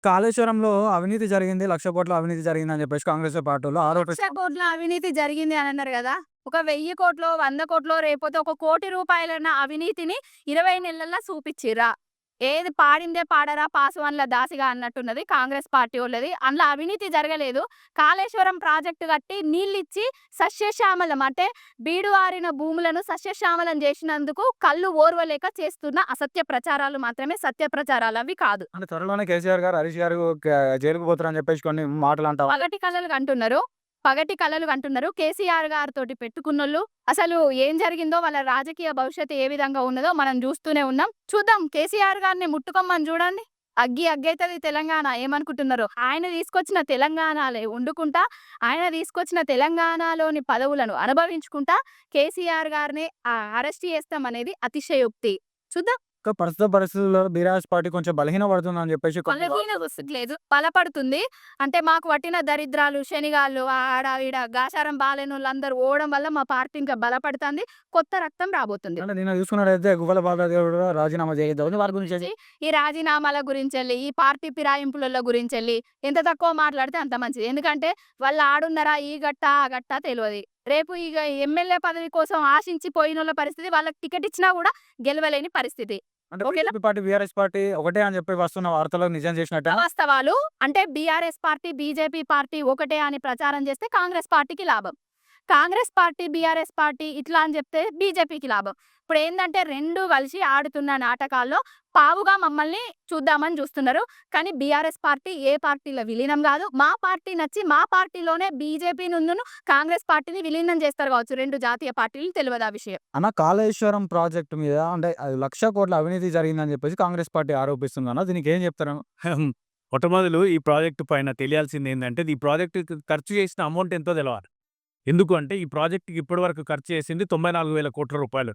కాళేశ్వరంలో అవినీతి జరిగింది. 1,00,00,000,00,000 అవినీతి జరిగిందని చెప్పేసి కాంగ్రెస్ పార్టోళ్ళు లక్ష ఆరోపిస్తా కోట్ల అవినీతి జరిగింది అని అన్నారు గదా! ఒక 1000,00,00,000, 100,00,00,000 రేపోతే ఒక 1,00,00,000 రూపాయలన్న అవినీతిని 20 నెలల్లో చూపిచ్చిర్రా? ఏది పాడిందే పాడరా పాస్వాన్‌ల దాసిగా అన్నట్టున్నది కాంగ్రెస్ పార్టీ ఓళ్ళది. అందులో అవినీతి జరగలేదు. కాళేశ్వరం ప్రాజెక్ట్ కట్టి నీళ్ళిచ్చి సస్యశ్యామలం అంటే బీడువారిన భూములను సస్యశ్యామలం చేసినందుకు కళ్ళు ఓర్వలేక చేస్తున్న అసత్య ప్రచారాలు మాత్రమే సత్య ప్రచారాలు అవి కాదు. అంటే త్వరలోనే కేసీఆర్ గారు, హరీష్ గారు జైలుకి పోతారని చెప్పేసి కొన్ని మాటలు అంటా ఉన్నాయి. పగటి కలలు కంటున్నారు. పగటి కలలు కంటున్నారు. కేసీఆర్ గారితోటి పెట్టుకున్నోళ్ళు అసలు ఏం జరిగిందో వాళ్ళ రాజకీయ భవిష్యత్తు ఏ విధంగా ఉన్నదో మనం జూస్తూనే ఉన్నాం. చూద్దాం కేసీఆర్ గారిని ముట్టుకోమని జూడండి. అగ్గైతది తెలంగాణ ఏమనుకుంటున్నారో. ఆయన తీసుకొచ్చిన తెలంగాణలే వండుకుంటా, ఆయన తీసుకొచ్చిన తెలంగాణలోని పదవులను అనుభవించుకుంటా కేసీఆర్ గారిని అరెస్ట్ చేస్తామనేది అతిశయోక్తి. చూద్దాం. ప్రస్తుత పరిస్థితుల్లో బీఆర్ఎస్ పార్టీ కొంచెం బలహీనపడుతుందని చెప్పేసి కొన్ని లేదు. బలపడుతుంది. అంటే మాకు పట్టిన దరిద్రాలు, శనిగాళ్ళు ఆడ ఈడ గాచారం బాలేనోళ్ళందరూ పోవడం వల్ల మా పార్టీ ఇంకా బలపడుతుంది. కొత్త రక్తం రాబోతుంది. అంటే నిన్న చూసుకున్నట్టయితే గువ్వల బాలరాజు గారు కూడా రాజీనామా చేయొద్దు వారి గురించి ఈ రాజీనామాల గురించెల్లి, ఈ పార్టీ ఫిరాయింపుల గురించెల్లి ఎంత తక్కువ మాట్లాడితే అంత మంచిది. ఎందుకంటే వాళ్ళు ఆడున్నరా ఈ గట్ట, ఆ గట్ట తెలవది. రేపు ఇగ ఎమ్మెల్యే పదవి కోసం ఆశించి పోయినోళ్ళ పరిస్థితి వాళ్ళకి టికెట్ ఇచ్చినా కూడా గెలవలేని పరిస్థితి. అంటే ఓకేనా? బీజేపీ పార్టీ, బీఆర్ఎస్ పార్టీ ఒకటే అని చెప్పి వస్తున్న వార్తలకు నిజం చేసినట్టేనా? వాస్తవాలు అంటే బీఆర్ఎస్ పార్టీ, బీజేపీ పార్టీ ఒకటే అని ప్రచారం చేస్తే కాంగ్రెస్ పార్టీకి లాభం. కాంగ్రెస్ పార్టీ, బీఆర్ఎస్ పార్టీ ఇట్లా అని చెప్తే బీజేపీకి లాభం. ఇప్పుడేందంటే 2 కలిసి ఆడుతున్న నాటకాల్లో పావుగా మమ్మల్ని చూద్దామని చూస్తున్నారు. కానీ బీఆర్ఎస్ పార్టీ ఏ పార్టీలో విలీనం గాదు. మా పార్టీ నచ్చి మా పార్టీలోనే బీజేపీనున్నును కాంగ్రెస్ పార్టీని విలీనం చేస్తారు కావచ్చు. 2 జాతీయ పార్టీలు తెలవదు ఆ విషయం. అన్న కాళేశ్వరం ప్రాజెక్ట్ మీద అంటే అది 1,00,00,000,00,000 అవినీతి జరిగిందని చెప్పేసి కాంగ్రెస్ పార్టీ ఆరోపిస్తుందన్న. దీనికి ఏం చెప్తారు? మొట్టమొదలు ఈ ప్రాజెక్ట్ పైన తెలియాల్సిందేందంటే, ఈ ప్రాజెక్ట్‌కి ఖర్చు చేసిన అమౌంట్ ఎంతో తెలవాలి. ఎందుకు అంటే, ఈ ప్రాజెక్ట్‌కి ఇప్పటివరకు ఖర్చు చేసింది రూ. 94,000,00,00,000.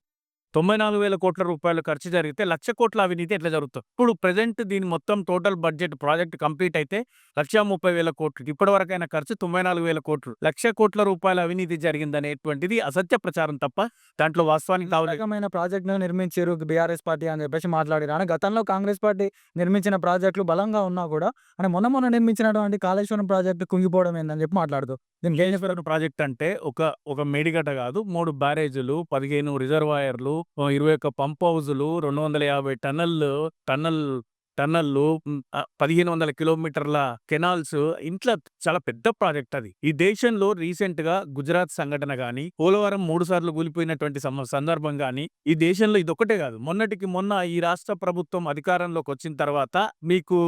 94,000,00,00,000 ఖర్చు జరిగితే 1,00,00,000 అవినీతి ఎట్లా జరుగుతుంది? ఇప్పుడు ప్రెజెంట్ దీని మొత్తం టోటల్ బడ్జెట్ ప్రాజెక్ట్ కంప్లీట్ అయితే 1,30,000,00,00,000 ఇప్పటివరకైన ఖర్చు 94,000,00,00,000. 1,00,00,000 రూపాయల అవినీతి జరిగిందనేటువంటిది అసత్య ప్రచారం తప్ప దాంట్లో వాస్తవానికి తావులేదు. రకమైన ప్రాజెక్ట్‌ను నిర్మించారు బీఆర్ఎస్ పార్టీ అని చెప్పేసి మాట్లాడారు. అంటే గతంలో కాంగ్రెస్ పార్టీ నిర్మించిన ప్రాజెక్టులు బలంగా ఉన్నా కూడా అంటే మొన్న నిర్మించినటువంటి కాళేశ్వరం ప్రాజెక్ట్ కుంగిపోవడం ఏందని చెప్పి మాట్లాడుతూ దీనికి ఏం చెప్పారు? ప్రాజెక్ట్ అంటే ఒక మేడిగడ్డ కాదు, 3 బ్యారేజులు, 15 రిజర్వాయర్లు, 21 పంప్ హౌజులు, 250 టన్నల్లు, 1,500 కిలోమీటర్ల కెనాల్స్, ఇంట్లా చాలా పెద్ద ప్రాజెక్ట్ అది. ఈ దేశంలో రీసెంట్‌గా గుజరాత్ సంఘటన గాని, పోలవరం 3 సార్లు కూలిపోయినటువంటి సందర్భం గాని, ఈ దేశంలో ఇదొక్కటే కాదు. మొన్నటికి మొన్న ఈ రాష్ట్ర ప్రభుత్వం అధికారంలోకి వచ్చిన తర్వాత మీకు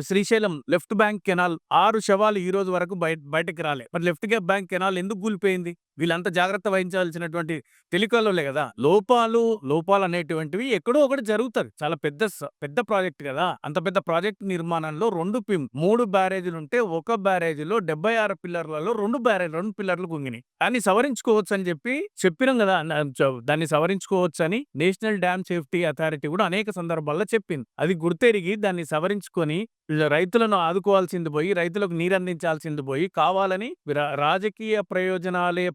శ్రీశైలం లెఫ్ట్ బ్యాంక్ కెనాల్ 6 శవాలు ఈ రోజు వరకు బయటకి రాలే. మరి లెఫ్ట్ బ్యాంక్ కెనాల్ ఎందుకు కూలిపోయింది? వీళ్ళంతా జాగ్రత్త వహించాల్సినటువంటి తెలికలోలే కదా. లోపాలు అనేటువంటివి ఎక్కడో ఒకటి జరుగుతది. చాలా పెద్ద ప్రాజెక్ట్ కదా. అంత పెద్ద ప్రాజెక్ట్ నిర్మాణంలో 3 బ్యారేజీలుంటే ఒక బ్యారేజీలో 76 పిల్లర్లలో 2 పిల్లర్లు కుంగినాయి. దాన్ని సవరించుకోవచ్చని చెప్పినాం కదా. దాన్ని సవరించుకోవచ్చని నేషనల్ డ్యామ్ సేఫ్టీ అథారిటీ కూడా అనేక సందర్భాల్లో చెప్పింది. అది గుర్తెరిగి దాన్ని సవరించుకొని రైతులను ఆదుకోవాల్సింది పోయి, రైతులకు నీరందించాల్సింది పోయి, కావాలని రాజకీయ ప్రయోజనాలే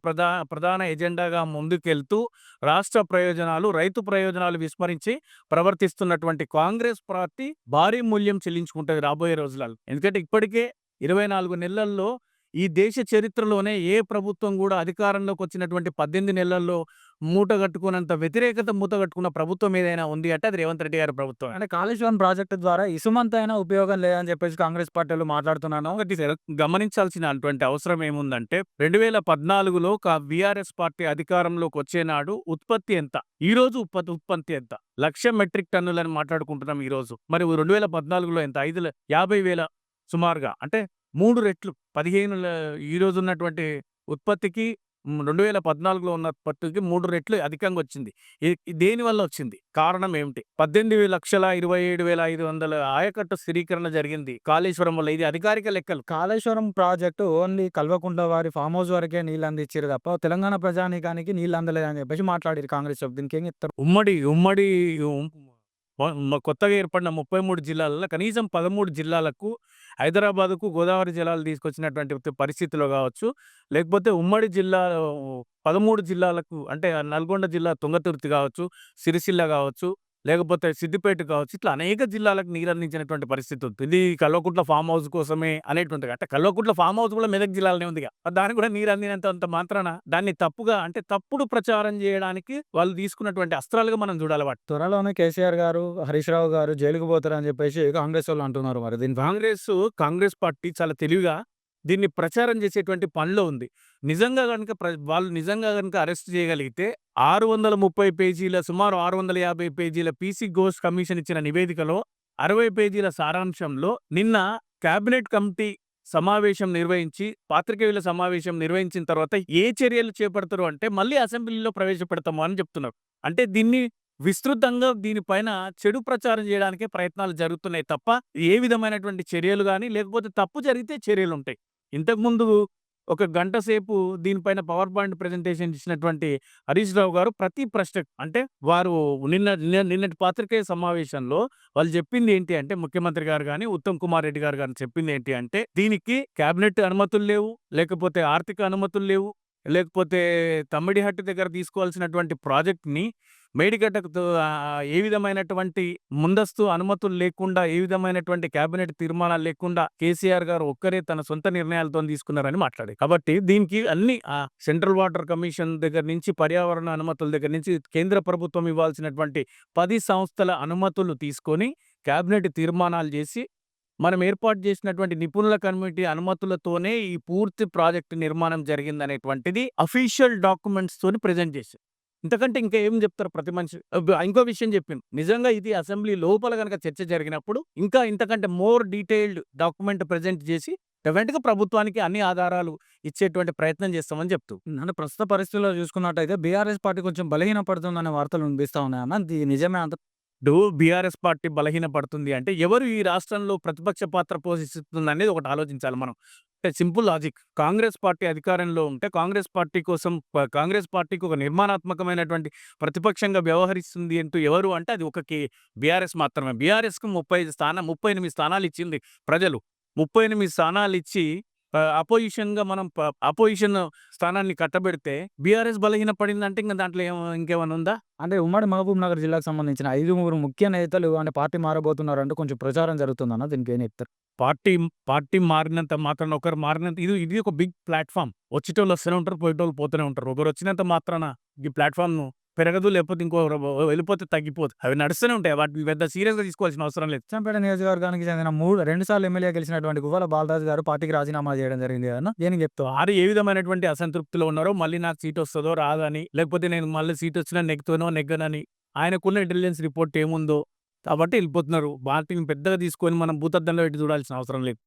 ప్రధాన ఎజెండాగా ముందుకెళ్తూ రాష్ట్ర ప్రయోజనాలు, రైతు ప్రయోజనాలు విస్మరించి ప్రవర్తిస్తున్నటువంటి కాంగ్రెస్ పార్టీ భారీ మూల్యం చెల్లించుకుంటది రాబోయే రోజులలో. ఎందుకంటే ఇప్పటికే 24 నెలల్లో ఈ దేశ చరిత్రలోనే ఏ ప్రభుత్వం కూడా అధికారంలోకి వచ్చినటువంటి 18 నెలల్లో మూటగట్టుకున్నంత వ్యతిరేకత మూటగట్టుకున్న ప్రభుత్వం ఏదైనా ఉంది అంటే అది రేవంత్ రెడ్డి గారి ప్రభుత్వం. అంటే కాళేశ్వరం ప్రాజెక్టు ద్వారా ఇసుమంతైనా ఉపయోగం లేదని చెప్పేసి కాంగ్రెస్ పార్టీలు మాట్లాడుతున్నాను. ఒకటి గమనించాల్సినటువంటి అవసరం ఏముందంటే 2014లో బీఆర్ఎస్ పార్టీ అధికారంలోకి వచ్చేనాడు ఉత్పత్తి ఎంత, ఈ రోజు ఉత్పత్తి ఎంత? 1,00,000 మెట్రిక్ టన్నులని మాట్లాడుకుంటున్నాం ఈ రోజు. మరి 2014లో ఎంత? 50,000 సుమారుగా. అంటే 3 రెట్లు. 15 ఈ రోజు ఉన్నటువంటి ఉత్పత్తికి 2014లో ఉన్న ఉత్పత్తికి 3 రెట్లు అధికంగా వచ్చింది. దేనివల్ల వచ్చింది? కారణం ఏమిటి? 18,27,500 ఆయకట్టు స్థిరీకరణ జరిగింది కాళేశ్వరం వల్ల. ఇది అధికారిక లెక్కలు. కాళేశ్వరం ప్రాజెక్టు ఓన్లీ కల్వకుంట్ల వారి ఫామ్ హౌస్ వరకే నీళ్ళు అందించారు తప్ప తెలంగాణ ప్రజానీకానికి నీళ్ళు అందలేదని చెప్పేసి మాట్లాడారు కాంగ్రెస్. దీనికి ఏం చెప్తారు? ఉమ్మడి కొత్తగా ఏర్పడిన 33 జిల్లాలలో కనీసం 13 జిల్లాలకు హైదరాబాద్కు గోదావరి జలాలు తీసుకొచ్చినటువంటి పరిస్థితిలో కావచ్చు, లేకపోతే ఉమ్మడి జిల్లా 13 జిల్లాలకు అంటే నల్గొండ జిల్లా తుంగతుర్తి కావచ్చు, సిరిసిల్ల కావచ్చు, లేకపోతే సిద్దిపేట కావచ్చు, ఇట్లా అనేక జిల్లాలకు నీరు అందించినటువంటి పరిస్థితి ఉంది. ఇది కల్వకుంట్ల ఫామ్ హౌస్ కోసమే అనేటువంటిది. అంటే కల్వకుంట్ల ఫామ్ హౌస్ కూడా మెదక్ జిల్లాలోనే ఉందిగా. దానికి కూడా నీరు అందినంత మాత్రాన దాన్ని తప్పుగా అంటే తప్పుడు ప్రచారం చేయడానికి వాళ్ళు తీసుకున్నటువంటి అస్త్రాలుగా మనం చూడాలి వాటిని. త్వరలోనే కేసీఆర్ గారు, హరీష్ రావు గారు జైలుకు పోతారని చెప్పేసి కాంగ్రెస్ వాళ్ళు అంటున్నారు. మరి దీని కాంగ్రెస్ పార్టీ చాలా తెలివిగా దీన్ని ప్రచారం చేసేటువంటి పనిలో ఉంది. నిజంగా గనుక వాళ్ళు నిజంగా గనుక అరెస్ట్ చేయగలిగితే 630 పేజీల సుమారు 650 పేజీల పీసీ ఘోష్ కమిషన్ ఇచ్చిన నివేదికలో 60 పేజీల సారాంశంలో నిన్న కేబినెట్ కమిటీ సమావేశం నిర్వహించి పాత్రికేయుల సమావేశం నిర్వహించిన తర్వాత ఏ చర్యలు చేపడతారు అంటే మళ్ళీ అసెంబ్లీలో ప్రవేశపెడతాము అని చెప్తున్నారు. అంటే దీన్ని విస్తృతంగా దీనిపైన చెడు ప్రచారం చేయడానికే ప్రయత్నాలు జరుగుతున్నాయి తప్ప ఏ విధమైనటువంటి చర్యలు గాని లేకపోతే తప్పు జరిగితే చర్యలుంటాయి. ఇంతకుముందు ఒక గంట సేపు దీనిపైన పవర్ పాయింట్ ప్రెజెంటేషన్ ఇచ్చినటువంటి హరీష్ రావు గారు ప్రతి ప్రశ్నకు అంటే వారు నిన్నటి పాత్రికేయ సమావేశంలో వాళ్ళు చెప్పింది ఏంటి అంటే ముఖ్యమంత్రి గారు గాని, ఉత్తమ్ కుమార్ రెడ్డి గారు గాని చెప్పింది ఏంటి అంటే దీనికి కేబినెట్ అనుమతులు లేవు, లేకపోతే ఆర్థిక అనుమతులు లేవు, లేకపోతే తమ్మిడిహట్టు దగ్గర తీసుకోవాల్సినటువంటి ప్రాజెక్ట్‌ని మేడిగడ్డకు ఏ విధమైనటువంటి ముందస్తు అనుమతులు లేకుండా, ఏ విధమైనటువంటి కేబినెట్ తీర్మానాలు లేకుండా కేసీఆర్ గారు ఒక్కరే తన సొంత నిర్ణయాలతోని తీసుకున్నారని మాట్లాడారు. కాబట్టి దీనికి అన్ని సెంట్రల్ వాటర్ కమిషన్ దగ్గర నుంచి, పర్యావరణ అనుమతుల దగ్గర నుంచి కేంద్ర ప్రభుత్వం ఇవ్వాల్సినటువంటి 10 సంస్థల అనుమతులు తీసుకొని కేబినెట్ తీర్మానాలు చేసి మనం ఏర్పాటు చేసినటువంటి నిపుణుల కమిటీ అనుమతులతోనే ఈ పూర్తి ప్రాజెక్టు నిర్మాణం జరిగిందనేటువంటిది అఫీషియల్ డాక్యుమెంట్స్ తోని ప్రెజెంట్ చేశారు. ఇంతకంటే ఇంకా ఏం చెప్తారు ప్రతి మనిషి. ఇంకో విషయం చెప్పింది. నిజంగా ఇది అసెంబ్లీ లోపల గనక చర్చ జరిగినప్పుడు ఇంకా ఇంతకంటే మోర్ డీటెయిల్డ్ డాక్యుమెంట్ ప్రెజెంట్ చేసి డెఫినెట్‌గా ప్రభుత్వానికి అన్ని ఆధారాలు ఇచ్చేటువంటి ప్రయత్నం చేస్తామని చెప్తూ. అంటే ప్రస్తుత పరిస్థితుల్లో చూసుకున్నట్టయితే బీఆర్ఎస్ పార్టీ కొంచెం బలహీనపడుతుందనే వార్తలు వినిపిస్తా ఉన్నాయన్న. ఇది నిజమే అంట? బీఆర్ఎస్ పార్టీ బలహీనపడుతుంది అంటే ఎవరు ఈ రాష్ట్రంలో ప్రతిపక్ష పాత్ర పోషిస్తుందనేది ఒకటి ఆలోచించాలి మనం. అంటే సింపుల్ లాజిక్. కాంగ్రెస్ పార్టీ అధికారంలో ఉంటే కాంగ్రెస్ పార్టీ కోసం కాంగ్రెస్ పార్టీకి ఒక నిర్మాణాత్మకమైనటువంటి ప్రతిపక్షంగా వ్యవహరిస్తుంది అంటూ ఎవరు అంటే అది ఒక బీఆర్ఎస్ మాత్రమే. బీఆర్ఎస్‌కు 38 స్థానాలు ఇచ్చింది ప్రజలు. 38 స్థానాలు ఇచ్చి అపోజిషన్‌గా మనం అపోజిషన్ స్థానాన్ని కట్టబెడితే బీఆర్ఎస్ బలహీనపడిందంటే ఇంక దాంట్లో ఇంకేమైనా ఉందా? అంటే ఉమ్మడి మహబూబ్ నగర్ జిల్లాకు సంబంధించిన 5 ముఖ్య నేతలు అంటే పార్టీ మారబోతున్నారంటూ కొంచెం ప్రచారం జరుగుతుందన్న. దీనికి ఏం చెప్తారు? పార్టీ మారినంత మాత్రాన ఒకరు మారినంత ఇది ఒక బిగ్ ప్లాట్‌ఫార్మ్. వచ్చేటోళ్ళు వస్తూనే ఉంటారు, పోయేటోళ్ళు పోతూనే ఉంటారు. ఒకరు వచ్చినంత మాత్రాన ఈ ప్లాట్‌ఫార్మ్ పెరగదు, లేకపోతే ఇంకొకరు వెళ్ళిపోతే తగ్గిపోదు. అవి నడుస్తూనే ఉంటాయి. వాటిని పెద్ద సీరియస్‌గా తీసుకోవాల్సిన అవసరం లేదు. అచ్చంపేట నియోజకవర్గానికి చెందిన 2 సార్లు ఎమ్మెల్యే గెలిచినటువంటి గువ్వల బాలరాజు గారు పార్టీకి రాజీనామా చేయడం జరిగింది కదన్న. దేనికి చెప్తావు? వారు ఏ విధమైనటువంటి అసంతృప్తిలో ఉన్నారో మళ్ళీ నాకు సీట్ వస్తదో రాదని, లేకపోతే నేను మళ్ళీ సీట్ వచ్చినా నెగ్గనని ఆయనకున్న ఇంటెలిజెన్స్ రిపోర్ట్ ఏముందో కాబట్టి వెళ్ళిపోతున్నారు. వాటిని పెద్దగా తీసుకొని మనం భూతద్దంలో పెట్టి చూడాల్సిన అవసరం లేదు.